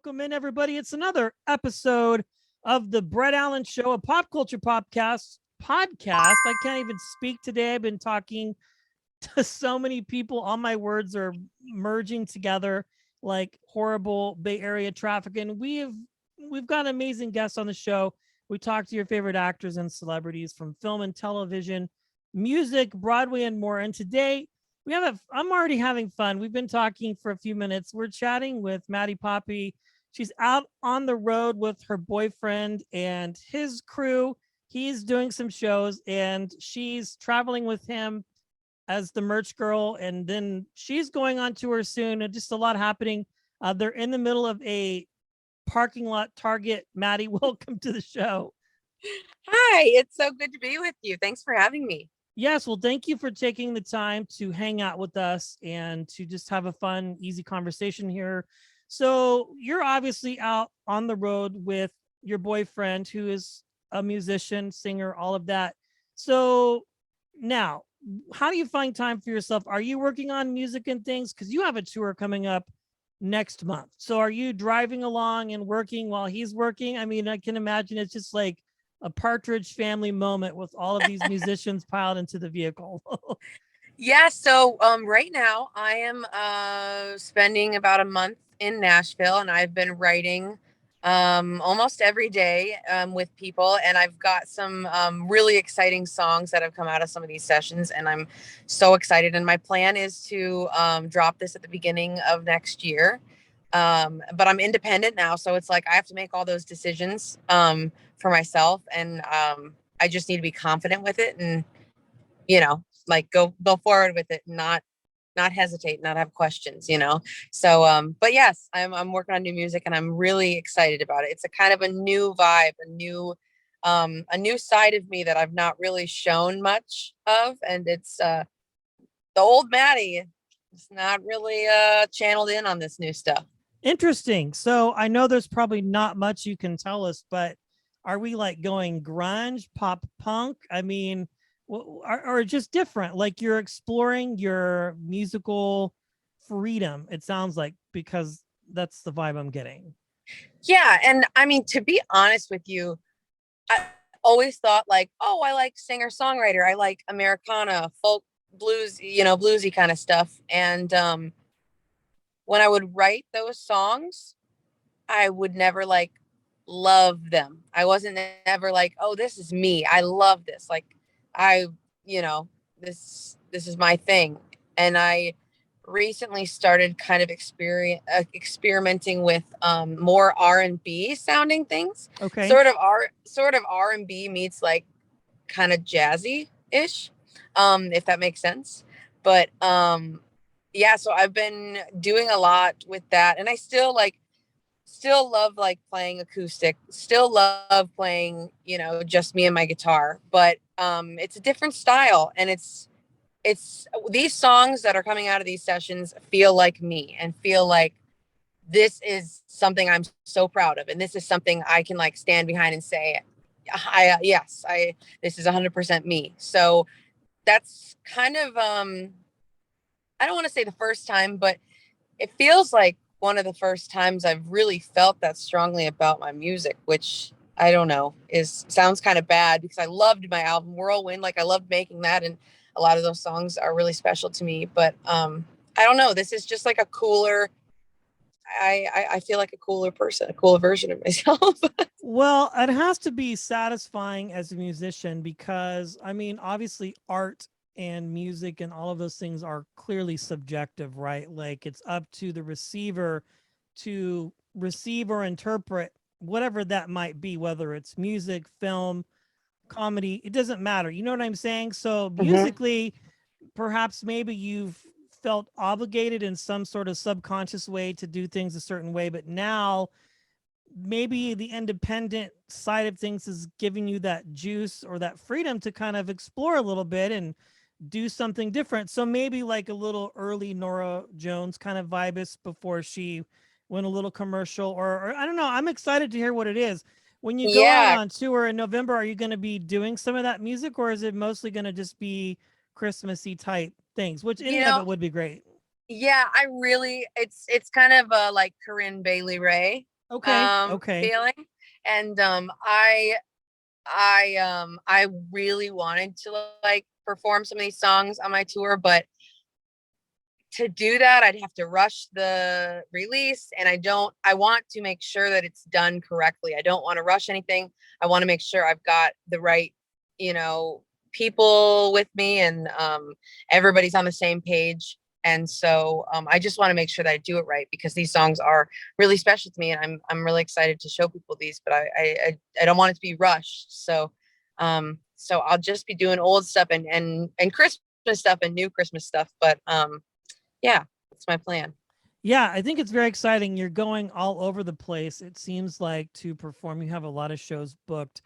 welcome in everybody. It's another episode of the Brett Allen Show, a pop culture podcast. I can't even speak today. I've been talking to so many people. All my words are merging together like horrible Bay Area traffic. And we've got amazing guests on the show. We talk to your favorite actors and celebrities from film and television, music, Broadway, and more. And today I'm already having fun. We've been talking for a few minutes. We're chatting with Maddie Poppe. She's out on the road with her boyfriend and his crew. He's doing some shows and she's traveling with him as the merch girl. And then she's going on tour soon. And just a lot happening. They're in the middle of a parking lot Target. Maddie, welcome to the show. Hi, it's so good to be with you. Thanks for having me. Yes, well, thank you for taking the time to hang out with us and to just have a fun, easy conversation here. So, you're obviously out on the road with your boyfriend, who is a musician, singer, all of that. So, now, how do you find time for yourself? Are you working on music and things? Because you have a tour coming up next month. So, are you driving along and working while he's working? I mean, I can imagine it's just like a Partridge Family moment with all of these musicians piled into the vehicle. Yeah, so right now I am spending about a month in Nashville, and I've been writing almost every day with people, and I've got some really exciting songs that have come out of some of these sessions, and I'm so excited. And my plan is to drop this at the beginning of next year. But I'm independent now, so it's like I have to make all those decisions for myself, and I just need to be confident with it, and like go forward with it, and not hesitate, not have questions. So but yes, I'm working on new music, and I'm really excited about it. It's a kind of a new vibe, a new side of me that I've not really shown much of, and it's the old Maddie. It's not really channeled in on this new stuff. Interesting. So I know there's probably not much you can tell us, but are we like going grunge, pop punk? I mean, or just different? Like you're exploring your musical freedom, it sounds like, because that's the vibe I'm getting. Yeah, and I mean, to be honest with you, I always thought like, oh, I like singer-songwriter. I like Americana, folk, blues, bluesy kind of stuff. And when I would write those songs, I would never like love them. I wasn't ever like, oh, this is me. I love this. Like I, you know, this is my thing. And I recently started kind of experimenting with more R&B sounding things. Okay. Sort of R&B meets like kind of jazzy ish, if that makes sense. But yeah, so I've been doing a lot with that, and I still love like playing acoustic, still love playing, just me and my guitar, but it's a different style, and it's these songs that are coming out of these sessions feel like me, and feel like this is something I'm so proud of, and this is something I can like stand behind and say, yes, this is 100% me. So that's kind of I don't want to say the first time, but it feels like one of the first times I've really felt that strongly about my music, which I don't know, is sounds kind of bad, because I loved my album Whirlwind. Like I loved making that, and a lot of those songs are really special to me. But I don't know. This is just like a cooler. I feel like a cooler person, a cooler version of myself. Well, it has to be satisfying as a musician because, I mean, obviously, art and music and all of those things are clearly subjective, right? Like it's up to the receiver to receive or interpret whatever that might be, whether it's music, film, comedy, it doesn't matter. You know what I'm saying? So, Mm-hmm. musically, perhaps maybe you've felt obligated in some sort of subconscious way to do things a certain way, but now maybe the independent side of things is giving you that juice or that freedom to kind of explore a little bit and do something different. So maybe like a little early Nora Jones kind of vibes before she went a little commercial, or I don't know. I'm excited to hear what it is. When you go out Yeah. on tour in November, are you going to be doing some of that music, or is it mostly going to just be Christmassy type things, which You any of know, it would be great? yeah, I really, it's kind of like Corinne Bailey Rae. Okay. Okay. feeling. And I really wanted to like perform some of these songs on my tour, but to do that I'd have to rush the release, and I want to make sure that it's done correctly. I don't want to rush anything. I want to make sure I've got the right, you know, people with me, and everybody's on the same page. And so I just want to make sure that I do it right, because these songs are really special to me, and I'm really excited to show people these, but I don't want it to be rushed. So I'll just be doing old stuff and Christmas stuff and new Christmas stuff. But yeah, that's my plan. Yeah, I think it's very exciting. You're going all over the place. It seems like to perform. You have a lot of shows booked.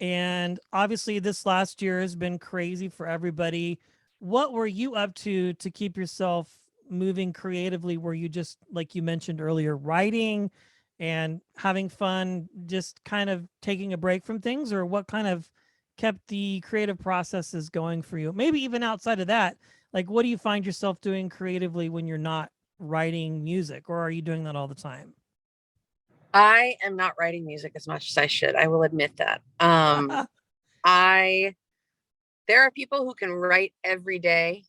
And obviously, this last year has been crazy for everybody. What were you up to keep yourself moving creatively? Were you just, like you mentioned earlier, writing and having fun, just kind of taking a break from things? Or what kind of kept the creative processes going for you? Maybe even outside of that, like what do you find yourself doing creatively when you're not writing music, or are you doing that all the time? I am not writing music as much as I should. I will admit that. I There are people who can write every day,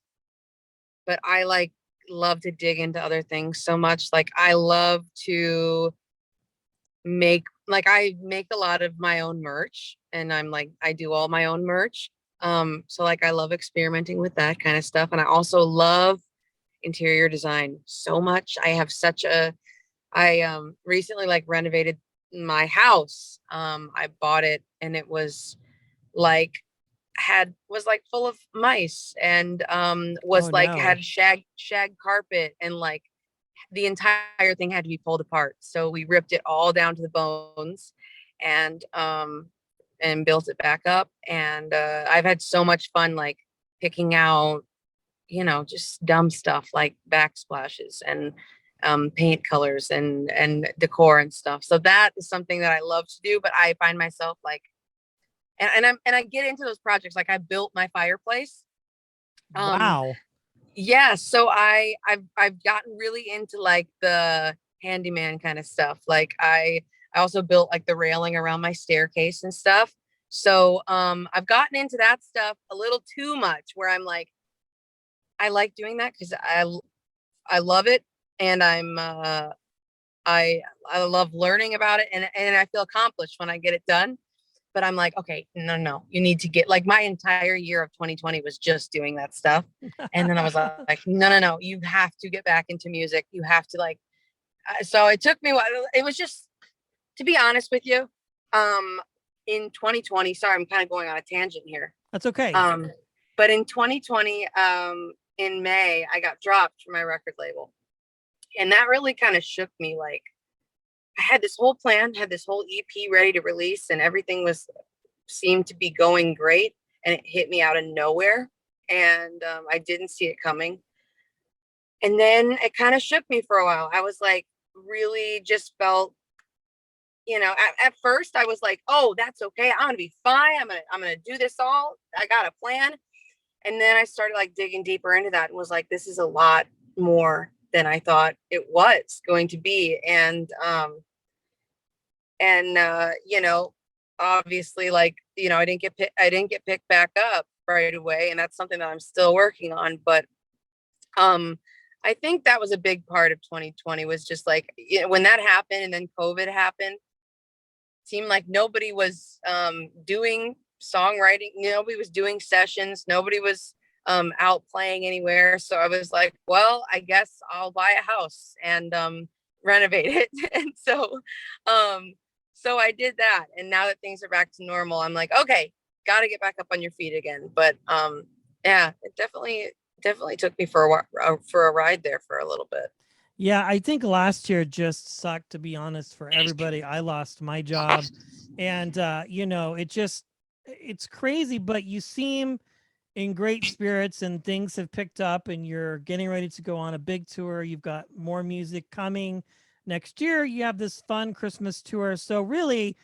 but I like love to dig into other things so much. Like I love to I make a lot of my own merch, and I do all my own merch. So like I love experimenting with that kind of stuff. And I also love interior design so much. I recently like renovated my house. I bought it, and it was like was like full of mice, and Oh was like no. had shag carpet, and like the entire thing had to be pulled apart. So we ripped it all down to the bones, and built it back up. And I've had so much fun like picking out, just dumb stuff like backsplashes and paint colors and decor and stuff. So that is something that I love to do. But I find myself like, and I get into those projects. Like I built my fireplace. Um, Wow. yeah, so I've gotten really into like the handyman kind of stuff. Like I also built like the railing around my staircase and stuff. So I've gotten into that stuff a little too much, where I'm like, I like doing that because I love it, and I love learning about it, and I feel accomplished when I get it done. But I'm like, okay, no, you need to get, like, my entire year of 2020 was just doing that stuff. And then I was like, no, you have to get back into music. You have to like, so it took me a while. It was just, to be honest with you, um, in 2020, sorry, I'm kind of going on a tangent here. That's okay. But in 2020, in May, I got dropped from my record label. And that really kind of shook me. Like, I had this whole plan, had this whole EP ready to release, and everything seemed to be going great. And it hit me out of nowhere. And I didn't see it coming. And then it kind of shook me for a while. I was like, really just felt, at first I was like, oh, that's okay. I'm going to be fine. I'm going to do this all. I got a plan. And then I started like digging deeper into that and was like, this is a lot more than I thought it was going to be. Obviously, like, I didn't get picked back up right away. And that's something that I'm still working on. But I think that was a big part of 2020, was just like, when that happened and then COVID happened, seemed like nobody was doing songwriting. Nobody was doing sessions. Nobody was out playing anywhere. So I was like, well, I guess I'll buy a house and renovate it. And so I did that. And now that things are back to normal, I'm like, okay, got to get back up on your feet again. But yeah, it definitely took me for a ride there for a little bit. Yeah, I think last year just sucked, to be honest, for everybody. I lost my job, and it's crazy, but you seem in great spirits and things have picked up and you're getting ready to go on a big tour. You've got more music coming next year. You have this fun Christmas tour. So really,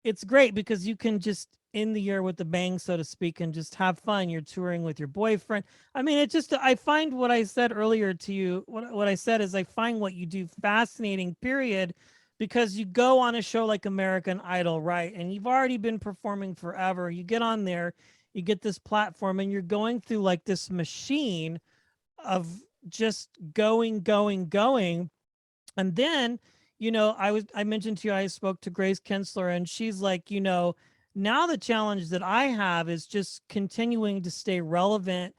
it's great because you can just end the year with the bang, so to speak, and just have fun. You're touring with your boyfriend. I mean, it just, I find what I said earlier to you, what I said is I find what you do fascinating, period, because you go on a show like American Idol, right? And you've already been performing forever. You get on there, you get this platform, and you're going through like this machine of just going. And then, I mentioned to you, I spoke to Grace Kinsler, and she's like, now the challenge that I have is just continuing to stay relevant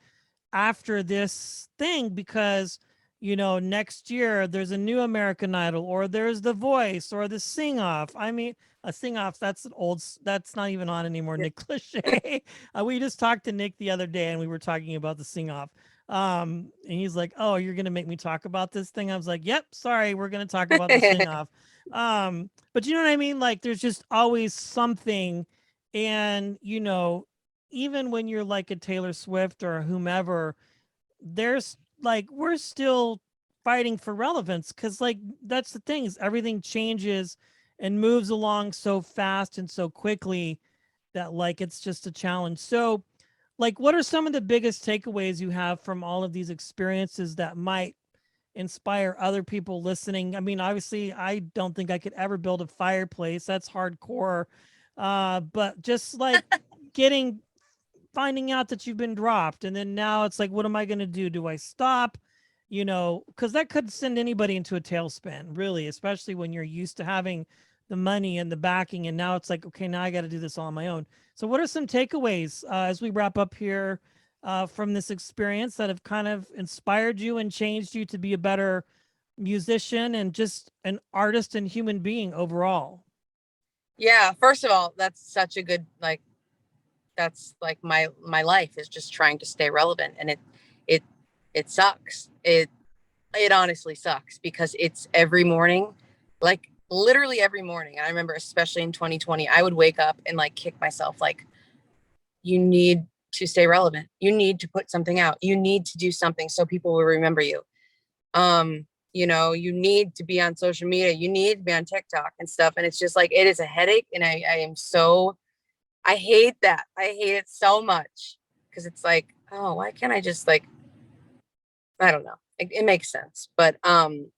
after this thing because next year there's a new American Idol or there's The Voice or the Sing Off. I mean, a Sing Off, that's an old, that's not even on anymore. Nick Cliche. We just talked to Nick the other day and we were talking about the Sing Off. And he's like, oh, you're gonna make me talk about this thing. I was like, yep, sorry, we're gonna talk about the Sing Off. But you know what I mean, like there's just always something. And even when you're like a Taylor Swift or whomever, there's like we're still fighting for relevance because like that's the thing is everything changes and moves along so fast and so quickly that like it's just a challenge. So like what are some of the biggest takeaways you have from all of these experiences that might inspire other people listening? I mean, obviously I don't think I could ever build a fireplace. That's hardcore. But just like getting finding out that you've been dropped and then now it's like what am I going to do? Do I stop? Because that could send anybody into a tailspin, really, especially when you're used to having the money and the backing and now it's like okay, now I got to do this all on my own. So what are some takeaways as we wrap up here from this experience that have kind of inspired you and changed you to be a better musician and just an artist and human being overall? Yeah, first of all, that's such a good that's like my life is just trying to stay relevant, and it it sucks. It honestly sucks because it's every morning, like literally every morning. I remember especially in 2020, I would wake up and like kick myself like you need to stay relevant. You need to put something out. You need to do something so people will remember you. You need to be on social media. You need to be on TikTok and stuff. And it's just like it is a headache. And I hate that. I hate it so much because it's like, oh, why can't I just like, I don't know. It makes sense. But to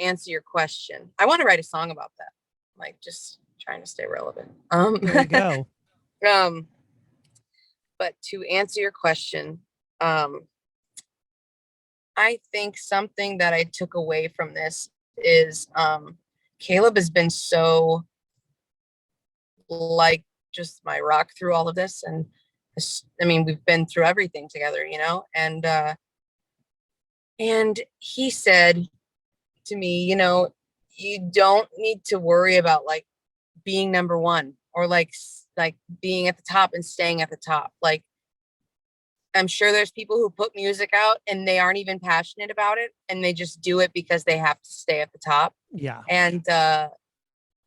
answer your question, I want to write a song about that. Like just trying to stay relevant. There you go. But to answer your question, I think something that I took away from this is Caleb has been so like just my rock through all of this. And I mean, we've been through everything together, and he said to me, you don't need to worry about like being number one or like being at the top and staying at the top. Like, I'm sure there's people who put music out and they aren't even passionate about it and they just do it because they have to stay at the top. Yeah.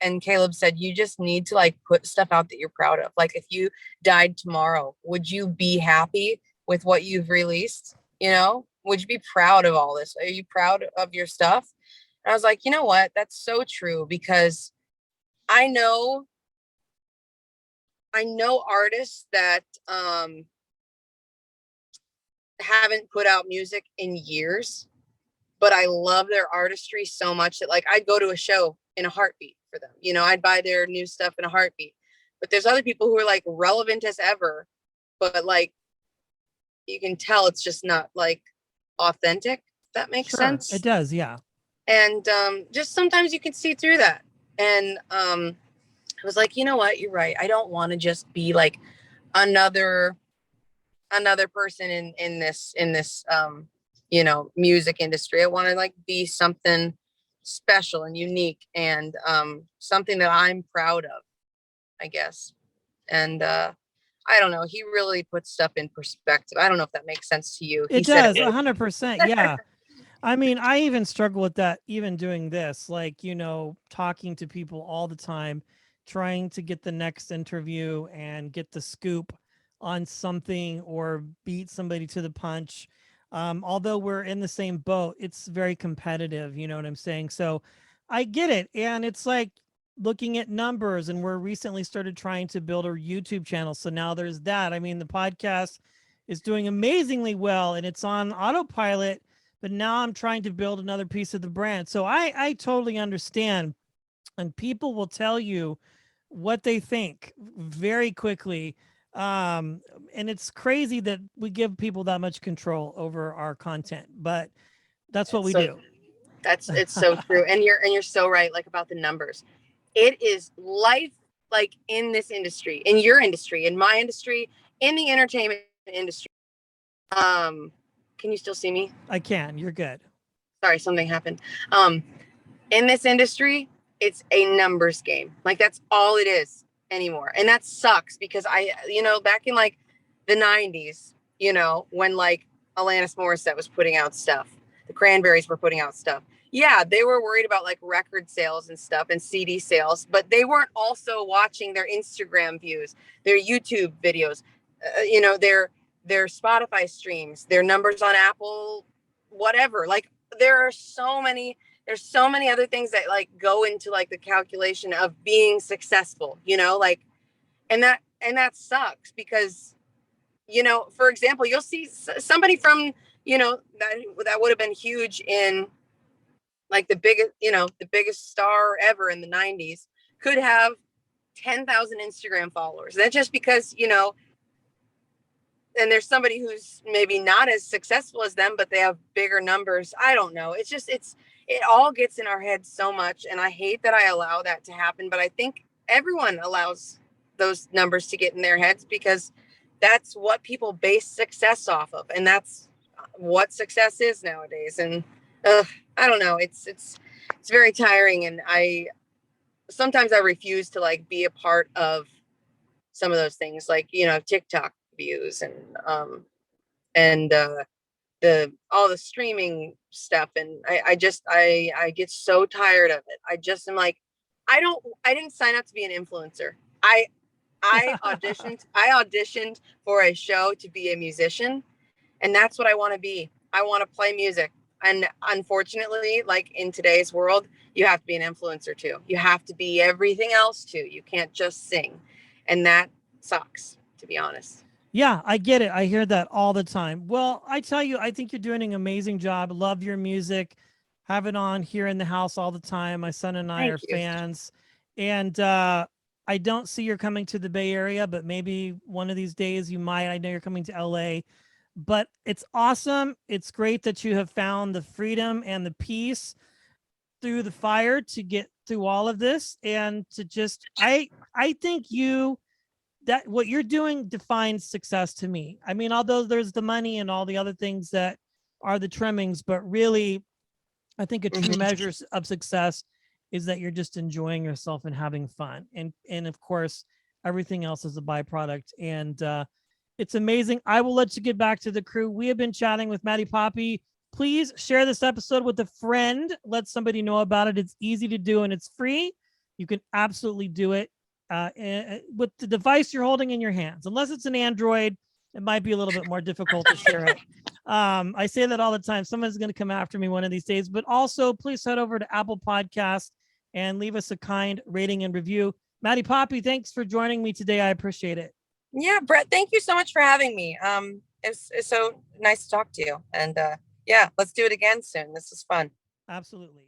And Caleb said, you just need to like put stuff out that you're proud of. Like if you died tomorrow, would you be happy with what you've released? Would you be proud of all this? Are you proud of your stuff? And I was like, you know what? That's so true because I know artists that haven't put out music in years, but I love their artistry so much that like I'd go to a show in a heartbeat for them. I'd buy their new stuff in a heartbeat. But there's other people who are like relevant as ever, but like you can tell it's just not like authentic. If that makes sense. It does, yeah. And just sometimes you can see through that. And I was like, you know what, you're right. I don't want to just be like another person in this music industry. I want to like be something special and unique and something that I'm proud of, I guess. And I don't know, he really puts stuff in perspective. I don't know if that makes sense to you. It does 100%. Yeah. I mean, I even struggle with that, even doing this, like, talking to people all the time, trying to get the next interview and get the scoop on something or beat somebody to the punch. Although we're in the same boat, it's very competitive. You know what I'm saying? So I get it. And it's like looking at numbers, and we're recently started trying to build a YouTube channel. So now there's that. I mean, the podcast is doing amazingly well and it's on autopilot but now I'm trying to build another piece of the brand. So I totally understand. And people will tell you what they think very quickly. And it's crazy that we give people that much control over our content, but that's what It's we so do. it's so true. And you're so right, like about the numbers. It is life, like in this industry, in your industry, in my industry, in the entertainment industry. Can you still see me? I can. You're good. Sorry, something happened. In this industry, it's a numbers game. Like that's all it is anymore. And that sucks because back in like the 90s, when like Alanis Morissette was putting out stuff, the Cranberries were putting out stuff. Yeah, they were worried about like record sales and stuff and CD sales, but they weren't also watching their Instagram views, their YouTube videos, their Spotify streams, their numbers on Apple, whatever. Like there's so many other things that like go into like the calculation of being successful, like, and that sucks because, for example, you'll see somebody from, that would have been huge in like the biggest star ever in the 90s could have 10,000 Instagram followers. That's just because, and there's somebody who's maybe not as successful as them, but they have bigger numbers. I don't know. It all gets in our heads so much. And I hate that I allow that to happen, but I think everyone allows those numbers to get in their heads because that's what people base success off of. And that's what success is nowadays. And I don't know. It's very tiring. And sometimes I refuse to like be a part of some of those things, like, TikTok views and the all the streaming stuff, and I get so tired of it. I just am like, I didn't sign up to be an influencer. I auditioned for a show to be a musician, and that's what I want to be. I want to play music. And unfortunately, like in today's world, you have to be an influencer too. You have to be everything else too. You can't just sing, and that sucks, to be honest. Yeah, I get it. I hear that all the time. Well, I tell you, I think you're doing an amazing job. Love your music. Have it on here in the house all the time. My son and I Thank are you. fans. And I don't see you're coming to the Bay Area, but maybe one of these days you might. I know you're coming to LA, but it's awesome. It's great that you have found the freedom and the peace through the fire to get through all of this and to just I think you that what you're doing defines success to me. I mean, although there's the money and all the other things that are the trimmings, but really, I think a true measure of success is that you're just enjoying yourself and having fun. And of course, everything else is a byproduct. And it's amazing. I will let you get back to the crew. We have been chatting with Maddie Poppe. Please share this episode with a friend. Let somebody know about it. It's easy to do and it's free. You can absolutely do it with the device you're holding in your hands. Unless it's an Android, it might be a little bit more difficult to share it. I say that all the time. Someone's going to come after me one of these days, but also please head over to Apple Podcast and leave us a kind rating and review. Maddie Poppe, thanks for joining me today. I appreciate it. Yeah, Brett, thank you so much for having me. It's so nice to talk to you. And yeah, let's do it again soon. This is fun. Absolutely.